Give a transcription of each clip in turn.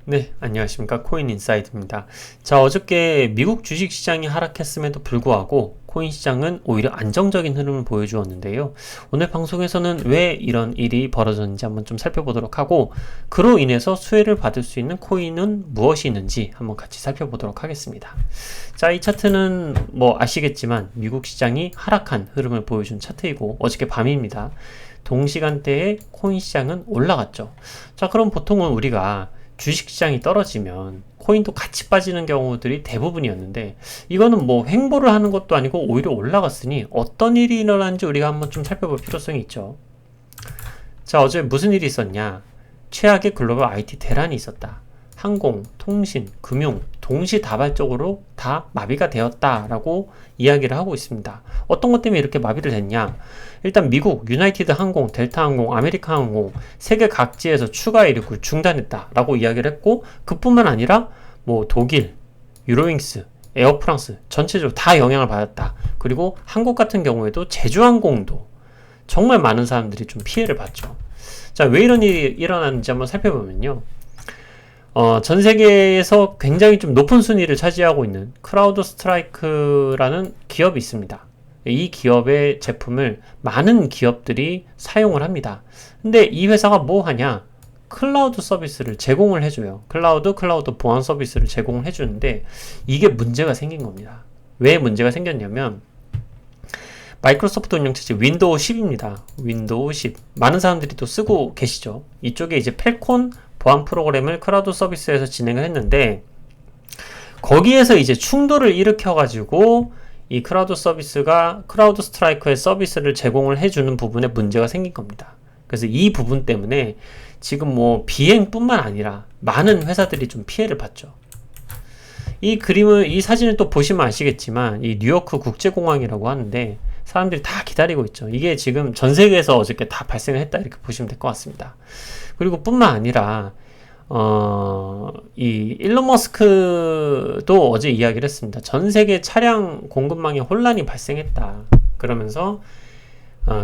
네, 안녕하십니까. 코인인사이드입니다. 자, 어저께 미국 주식시장이 하락했음에도 불구하고 코인 시장은 오히려 안정적인 흐름을 보여주었는데요. 오늘 방송에서는 왜 이런 일이 벌어졌는지 한번 좀 살펴보도록 하고, 그로 인해서 수혜를 받을 수 있는 코인은 무엇이 있는지 한번 같이 살펴보도록 하겠습니다. 자, 이 차트는 뭐 아시겠지만 미국 시장이 하락한 흐름을 보여준 차트이고, 어저께 밤입니다. 동시간대에 코인 시장은 올라갔죠. 자, 그럼 보통은 우리가 주식시장이 떨어지면 코인도 같이 빠지는 경우들이 대부분이었는데, 이거는 뭐 횡보를 하는 것도 아니고 오히려 올라갔으니 어떤 일이 일어났는지 우리가 한번 좀 살펴볼 필요성이 있죠. 자, 어제 무슨 일이 있었냐? 최악의 글로벌 IT 대란이 있었다. 항공, 통신, 금융 동시다발적으로 다 마비가 되었다라고 이야기를 하고 있습니다. 어떤 것 때문에 이렇게 마비를 됐냐? 일단 미국, 유나이티드 항공, 델타 항공, 아메리카 항공 세계 각지에서 추가 이륙을 중단했다라고 이야기를 했고, 그뿐만 아니라 뭐 독일, 유로윙스, 에어프랑스 전체적으로 다 영향을 받았다. 그리고 한국 같은 경우에도 제주항공도 정말 많은 사람들이 좀 피해를 봤죠. 자, 왜 이런 일이 일어났는지 한번 살펴보면요. 전 세계에서 굉장히 좀 높은 순위를 차지하고 있는 크라우드 스트라이크라는 기업이 있습니다. 이 기업의 제품을 많은 기업들이 사용을 합니다. 근데 이 회사가 뭐 하냐? 클라우드 서비스를 제공을 해줘요. 클라우드 보안 서비스를 제공을 해주는데, 이게 문제가 생긴 겁니다. 왜 문제가 생겼냐면, 마이크로소프트 운영체제 윈도우 10입니다. 윈도우 10. 많은 사람들이 또 쓰고 계시죠. 이쪽에 이제 펠콘 보안 프로그램을 클라우드 서비스에서 진행을 했는데, 거기에서 이제 충돌을 일으켜가지고 이 클라우드 서비스가 크라우드 스트라이크의 서비스를 제공을 해주는 부분에 문제가 생긴 겁니다. 그래서 이 부분 때문에 지금 뭐 비행뿐만 아니라 많은 회사들이 좀 피해를 봤죠. 이 사진을 또 보시면 아시겠지만, 이 뉴요크 국제공항이라고 하는데 사람들이 다 기다리고 있죠. 이게 지금 전 세계에서 어저께 다 발생을 했다, 이렇게 보시면 될 것 같습니다. 그리고 뿐만 아니라 이 일론 머스크도 어제 이야기를 했습니다. 전 세계 차량 공급망에 혼란이 발생했다. 그러면서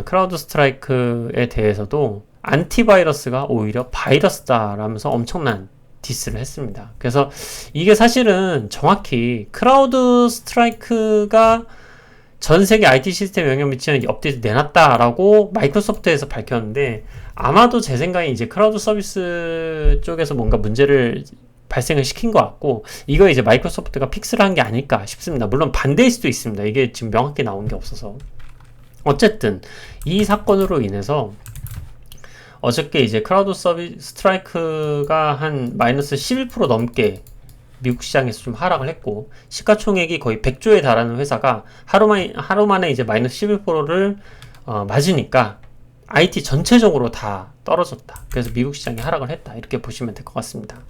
크라우드 스트라이크에 대해서도 안티바이러스가 오히려 바이러스다라면서 엄청난 디스를 했습니다. 그래서 이게 사실은 정확히 크라우드 스트라이크가 전 세계 IT 시스템에 영향 미치는 업데이트 내놨다라고 마이크로소프트에서 밝혔는데, 아마도 제 생각에 이제 크라우드 서비스 쪽에서 뭔가 문제를 발생을 시킨 것 같고, 이거 이제 마이크로소프트가 픽스를 한 게 아닐까 싶습니다. 물론 반대일 수도 있습니다. 이게 지금 명확히 나온 게 없어서. 어쨌든 이 사건으로 인해서 어저께 이제 크라우드 스트라이크가 한 마이너스 11% 넘게 미국 시장에서 좀 하락을 했고, 시가총액이 거의 100조에 달하는 회사가 하루 만에 이제 마이너스 11%를 맞으니까 IT 전체적으로 다 떨어졌다. 그래서 미국 시장이 하락을 했다. 이렇게 보시면 될 것 같습니다.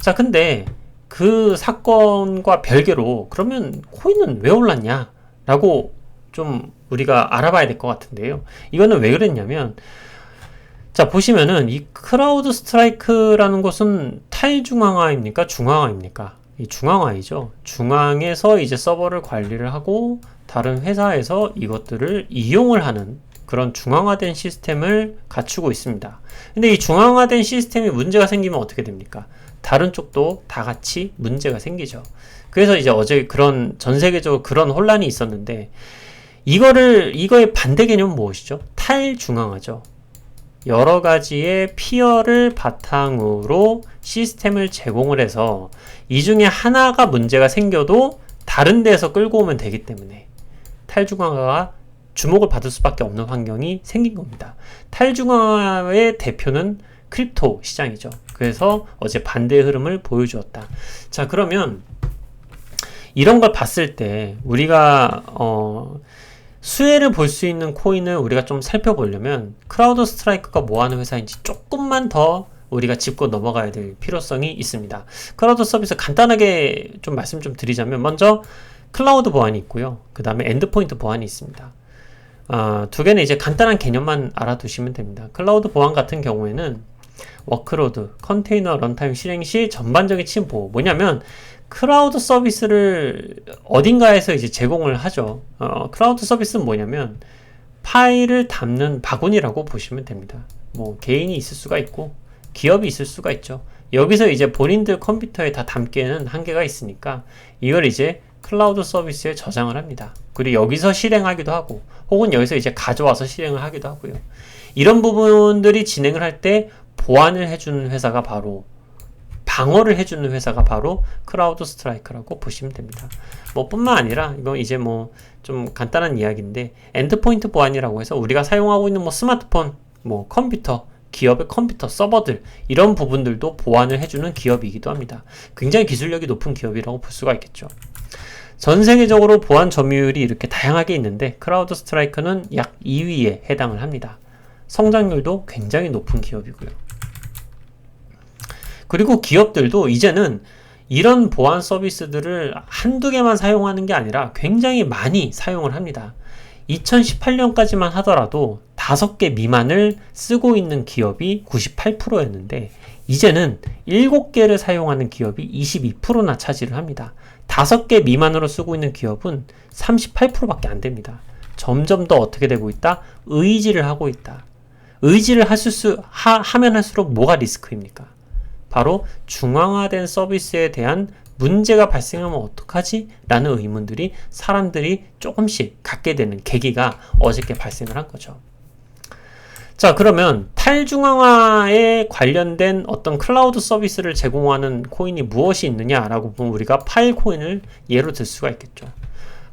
자, 근데 그 사건과 별개로 그러면 코인은 왜 올랐냐? 라고 좀 우리가 알아봐야 될 것 같은데요. 이거는 왜 그랬냐면, 자, 보시면은 이 크라우드 스트라이크라는 것은 탈중앙화입니까? 중앙화입니까? 이 중앙화이죠. 중앙에서 이제 서버를 관리를 하고 다른 회사에서 이것들을 이용을 하는 그런 중앙화된 시스템을 갖추고 있습니다. 근데 이 중앙화된 시스템이 문제가 생기면 어떻게 됩니까? 다른 쪽도 다 같이 문제가 생기죠. 그래서 이제 어제 그런 전 세계적으로 그런 혼란이 있었는데, 이거의 반대 개념은 무엇이죠? 탈중앙화죠. 여러 가지의 피어를 바탕으로 시스템을 제공을 해서 이 중에 하나가 문제가 생겨도 다른 데서 끌고 오면 되기 때문에 탈중앙화가 주목을 받을 수밖에 없는 환경이 생긴 겁니다. 탈중앙화의 대표는 크립토 시장이죠. 그래서 어제 반대의 흐름을 보여주었다. 자, 그러면 이런 걸 봤을 때 우리가 수혜를 볼 수 있는 코인을 우리가 좀 살펴보려면 크라우드 스트라이크가 뭐하는 회사인지 조금만 더 우리가 짚고 넘어가야 될 필요성이 있습니다. 크라우드 서비스 간단하게 좀 말씀 좀 드리자면, 먼저 클라우드 보안이 있고요. 그 다음에 엔드포인트 보안이 있습니다. 두 개는 이제 간단한 개념만 알아두시면 됩니다. 클라우드 보안 같은 경우에는 워크로드, 컨테이너 런타임 실행 시 전반적인 침해 보호. 뭐냐면 크라우드 서비스를 어딘가에서 이제 제공을 하죠. 크라우드 서비스는 뭐냐면 파일을 담는 바구니라고 보시면 됩니다. 뭐 개인이 있을 수가 있고 기업이 있을 수가 있죠. 여기서 이제 본인들 컴퓨터에 다 담기에는 한계가 있으니까 이걸 이제 클라우드 서비스에 저장을 합니다. 그리고 여기서 실행하기도 하고 혹은 여기서 이제 가져와서 실행을 하기도 하고요. 이런 부분들이 진행을 할 때 보안을 해주는 회사가 바로 방어를 해주는 회사가 바로 크라우드 스트라이크라고 보시면 됩니다. 뭐 뿐만 아니라 이건 이제 뭐 좀 간단한 이야기인데 엔드포인트 보안이라고 해서 우리가 사용하고 있는 뭐 스마트폰, 뭐 컴퓨터, 기업의 컴퓨터 서버들 이런 부분들도 보안을 해주는 기업이기도 합니다. 굉장히 기술력이 높은 기업이라고 볼 수가 있겠죠. 전 세계적으로 보안 점유율이 이렇게 다양하게 있는데 크라우드 스트라이크는 약 2위에 해당을 합니다. 성장률도 굉장히 높은 기업이고요. 그리고 기업들도 이제는 이런 보안 서비스들을 한두 개만 사용하는 게 아니라 굉장히 많이 사용을 합니다. 2018년까지만 하더라도 5개 미만을 쓰고 있는 기업이 98%였는데 이제는 7개를 사용하는 기업이 22%나 차지를 합니다. 5개 미만으로 쓰고 있는 기업은 38%밖에 안 됩니다. 점점 더 어떻게 되고 있다? 의지를 하고 있다. 의지를 하면 할수록 뭐가 리스크입니까? 바로 중앙화된 서비스에 대한 문제가 발생하면 어떡하지? 라는 의문들이 사람들이 조금씩 갖게 되는 계기가 어저께 발생을 한 거죠. 자, 그러면 탈중앙화에 관련된 어떤 클라우드 서비스를 제공하는 코인이 무엇이 있느냐라고 보면 우리가 파일코인을 예로 들 수가 있겠죠.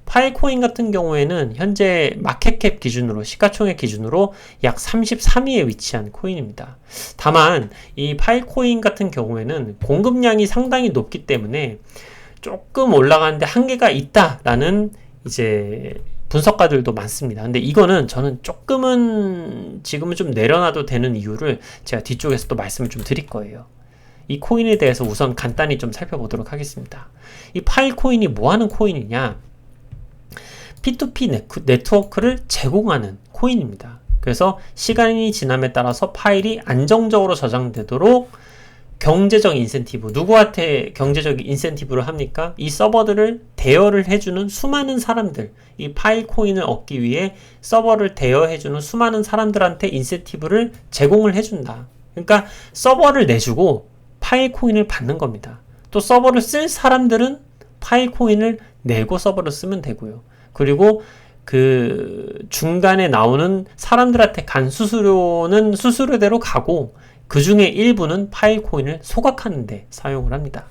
파일코인 같은 경우에는 현재 마켓캡 기준으로 시가총액 기준으로 약 33위에 위치한 코인입니다. 다만 이 파일코인 같은 경우에는 공급량이 상당히 높기 때문에 조금 올라가는데 한계가 있다라는 이제 분석가들도 많습니다. 근데 이거는 저는 조금은 지금은 좀 내려놔도 되는 이유를 제가 뒤쪽에서 또 말씀을 좀 드릴 거예요. 이 코인에 대해서 우선 간단히 좀 살펴보도록 하겠습니다. 이 파일코인이 뭐 하는 코인이냐? P2P 네트워크를 제공하는 코인입니다. 그래서 시간이 지남에 따라서 파일이 안정적으로 저장되도록 경제적 인센티브, 누구한테 경제적 인센티브를 합니까? 이 서버들을 대여를 해주는 수많은 사람들, 이 파일 코인을 얻기 위해 서버를 대여해주는 수많은 사람들한테 인센티브를 제공을 해준다. 그러니까 서버를 내주고 파일 코인을 받는 겁니다. 또 서버를 쓸 사람들은 파일 코인을 내고 서버를 쓰면 되고요. 그리고 그 중간에 나오는 사람들한테 간 수수료는 수수료대로 가고 그 중에 일부는 파일 코인을 소각하는 데 사용을 합니다.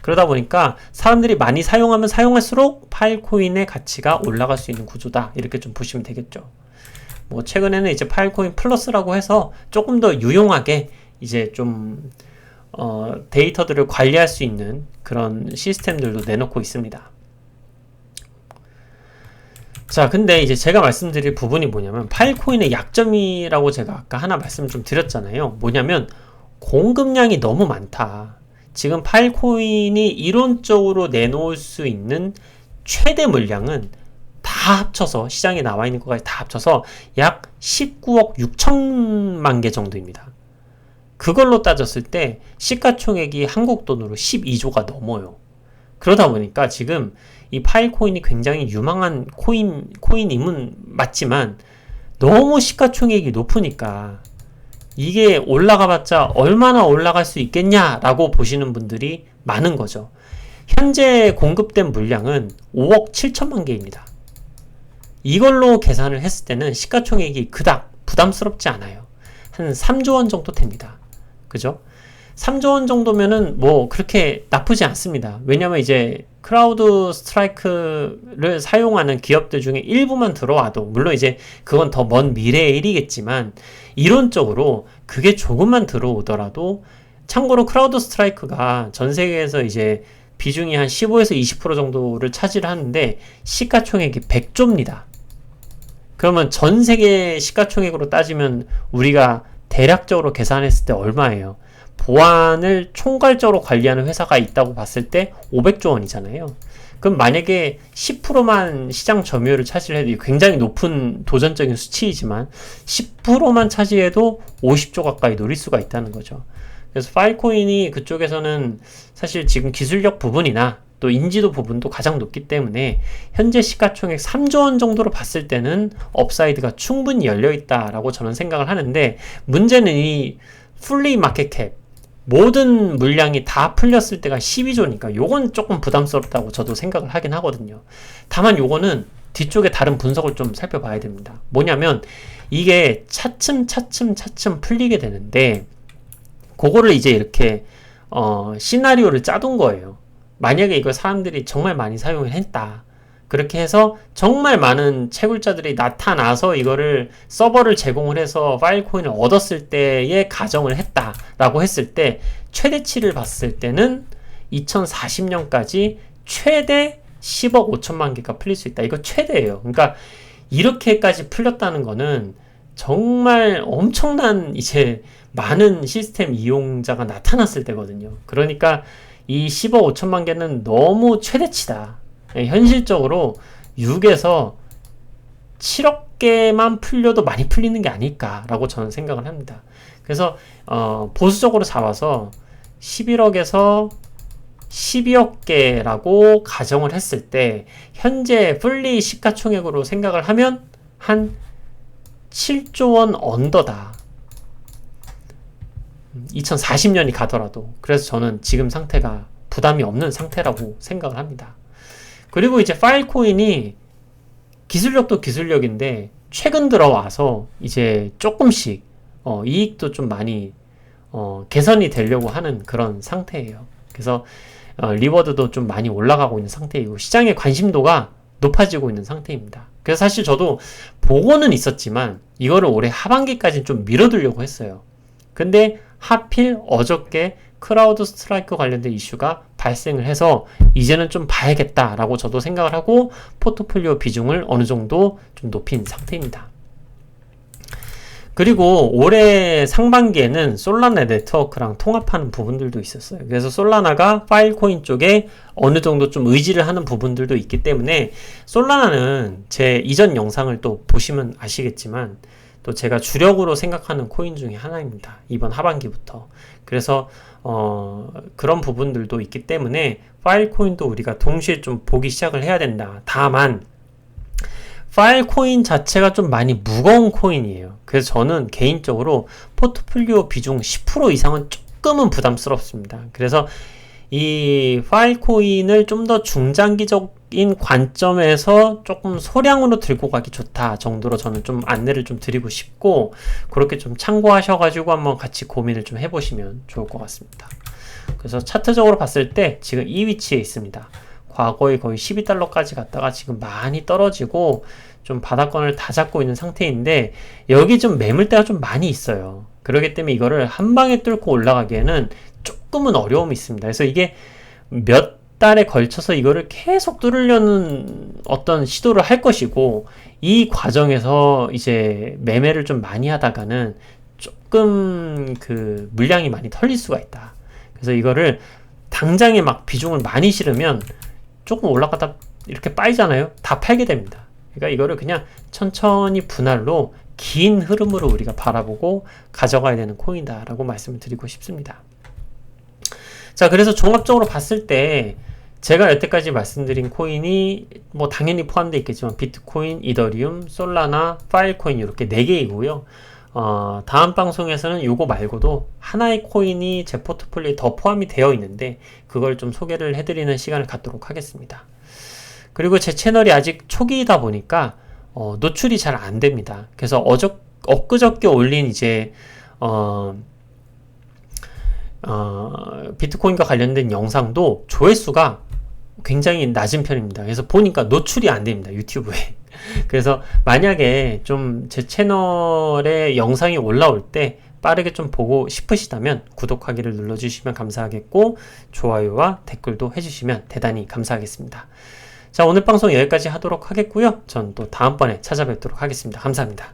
그러다 보니까 사람들이 많이 사용하면 사용할수록 파일 코인의 가치가 올라갈 수 있는 구조다. 이렇게 좀 보시면 되겠죠. 뭐 최근에는 이제 파일 코인 플러스라고 해서 조금 더 유용하게 이제 좀 데이터들을 관리할 수 있는 그런 시스템들도 내놓고 있습니다. 자, 근데 이제 제가 말씀드릴 부분이 뭐냐면 파일코인의 약점이라고 제가 아까 하나 말씀을 좀 드렸잖아요. 뭐냐면 공급량이 너무 많다. 지금 파일코인이 이론적으로 내놓을 수 있는 최대 물량은 다 합쳐서 시장에 나와 있는 것까지 다 합쳐서 약 19억 6천만 개 정도입니다. 그걸로 따졌을 때 시가총액이 한국 돈으로 12조가 넘어요. 그러다 보니까 지금 이 파일코인이 굉장히 유망한 코인임은 맞지만 너무 시가총액이 높으니까 이게 올라가봤자 얼마나 올라갈 수 있겠냐라고 보시는 분들이 많은 거죠. 현재 공급된 물량은 5억 7천만 개입니다. 이걸로 계산을 했을 때는 시가총액이 그닥 부담스럽지 않아요. 한 3조 원 정도 됩니다. 그죠? 3조 원 정도면은 뭐 그렇게 나쁘지 않습니다. 왜냐면 이제 크라우드 스트라이크를 사용하는 기업들 중에 일부만 들어와도 물론 이제 그건 더 먼 미래의 일이겠지만 이론적으로 그게 조금만 들어오더라도 참고로 크라우드 스트라이크가 전 세계에서 이제 비중이 한 15에서 20% 정도를 차지를 하는데 시가총액이 100조입니다. 그러면 전 세계 시가총액으로 따지면 우리가 대략적으로 계산했을 때 얼마예요? 보안을 총괄적으로 관리하는 회사가 있다고 봤을 때 500조 원이잖아요. 그럼 만약에 10%만 시장 점유율을 차지해도 굉장히 높은 도전적인 수치이지만 10%만 차지해도 50조 가까이 노릴 수가 있다는 거죠. 그래서 파일코인이 그쪽에서는 사실 지금 기술력 부분이나 또 인지도 부분도 가장 높기 때문에 현재 시가총액 3조 원 정도로 봤을 때는 업사이드가 충분히 열려있다라고 저는 생각을 하는데 문제는 이 풀리 마켓캡 모든 물량이 다 풀렸을 때가 12조니까 요건 조금 부담스럽다고 저도 생각을 하긴 하거든요. 다만 요거는 뒤쪽에 다른 분석을 좀 살펴봐야 됩니다. 뭐냐면 이게 차츰 풀리게 되는데 그거를 이제 이렇게 시나리오를 짜둔 거예요. 만약에 이걸 사람들이 정말 많이 사용을 했다. 그렇게 해서 정말 많은 채굴자들이 나타나서 이거를 서버를 제공을 해서 파일 코인을 얻었을 때의 가정을 했다라고 했을 때 최대치를 봤을 때는 2040년까지 최대 10억 5천만 개가 풀릴 수 있다. 이거 최대예요. 그러니까 이렇게까지 풀렸다는 거는 정말 엄청난 이제 많은 시스템 이용자가 나타났을 때거든요. 그러니까 이 10억 5천만 개는 너무 최대치다. 현실적으로 6에서 7억 개만 풀려도 많이 풀리는 게 아닐까라고 저는 생각을 합니다. 그래서 보수적으로 잡아서 11억에서 12억 개라고 가정을 했을 때 현재 풀리 시가총액으로 생각을 하면 한 7조 원 언더다. 2040년이 가더라도. 그래서 저는 지금 상태가 부담이 없는 상태라고 생각을 합니다. 그리고 이제 파일 코인이 기술력도 기술력인데 최근 들어와서 이제 조금씩 이익도 좀 많이 개선이 되려고 하는 그런 상태예요. 그래서 리워드도 좀 많이 올라가고 있는 상태이고 시장의 관심도가 높아지고 있는 상태입니다. 그래서 사실 저도 보고는 있었지만 이거를 올해 하반기까지는 좀 밀어두려고 했어요. 근데 하필 어저께 크라우드 스트라이크 관련된 이슈가 발생을 해서 이제는 좀 봐야겠다라고 저도 생각을 하고 포트폴리오 비중을 어느 정도 좀 높인 상태입니다. 그리고 올해 상반기에는 솔라나 네트워크랑 통합하는 부분들도 있었어요. 그래서 솔라나가 파일코인 쪽에 어느 정도 좀 의지를 하는 부분들도 있기 때문에 솔라나는 제 이전 영상을 또 보시면 아시겠지만 또 제가 주력으로 생각하는 코인 중에 하나입니다. 이번 하반기부터. 그래서 그런 부분들도 있기 때문에 파일코인도 우리가 동시에 좀 보기 시작을 해야 된다. 다만 파일코인 자체가 좀 많이 무거운 코인이에요. 그래서 저는 개인적으로 포트폴리오 비중 10% 이상은 조금은 부담스럽습니다. 그래서 이 파일코인을 좀 더 중장기적인 관점에서 조금 소량으로 들고 가기 좋다 정도로 저는 좀 안내를 좀 드리고 싶고 그렇게 좀 참고하셔가지고 한번 같이 고민을 좀 해보시면 좋을 것 같습니다. 그래서 차트적으로 봤을 때 지금 이 위치에 있습니다. 과거에 거의 12달러까지 갔다가 지금 많이 떨어지고 좀 바닥권을 다 잡고 있는 상태인데 여기 좀 매물대가 좀 많이 있어요. 그렇기 때문에 이거를 한 방에 뚫고 올라가기에는 조금은 어려움이 있습니다. 그래서 이게 몇 달에 걸쳐서 이거를 계속 뚫으려는 어떤 시도를 할 것이고 이 과정에서 이제 매매를 좀 많이 하다가는 조금 그 물량이 많이 털릴 수가 있다. 그래서 이거를 당장에 막 비중을 많이 실으면 조금 올라가다 이렇게 빠지잖아요. 다 팔게 됩니다. 그러니까 이거를 그냥 천천히 분할로 긴 흐름으로 우리가 바라보고 가져가야 되는 코인이다라고 말씀을 드리고 싶습니다. 자, 그래서 종합적으로 봤을 때 제가 여태까지 말씀드린 코인이 뭐 당연히 포함되어 있겠지만 비트코인, 이더리움, 솔라나, 파일코인 이렇게 4개이고요. 다음 방송에서는 요거 말고도 하나의 코인이 제 포트폴리오에 더 포함이 되어 있는데 그걸 좀 소개를 해드리는 시간을 갖도록 하겠습니다. 그리고 제 채널이 아직 초기이다 보니까 노출이 잘 안 됩니다. 그래서 엊그저께 올린 이제 비트코인과 관련된 영상도 조회수가 굉장히 낮은 편입니다. 그래서 보니까 노출이 안 됩니다. 유튜브에. 그래서 만약에 좀 제 채널에 영상이 올라올 때 빠르게 좀 보고 싶으시다면 구독하기를 눌러주시면 감사하겠고 좋아요와 댓글도 해주시면 대단히 감사하겠습니다. 자, 오늘 방송 여기까지 하도록 하겠고요. 전 또 다음번에 찾아뵙도록 하겠습니다. 감사합니다.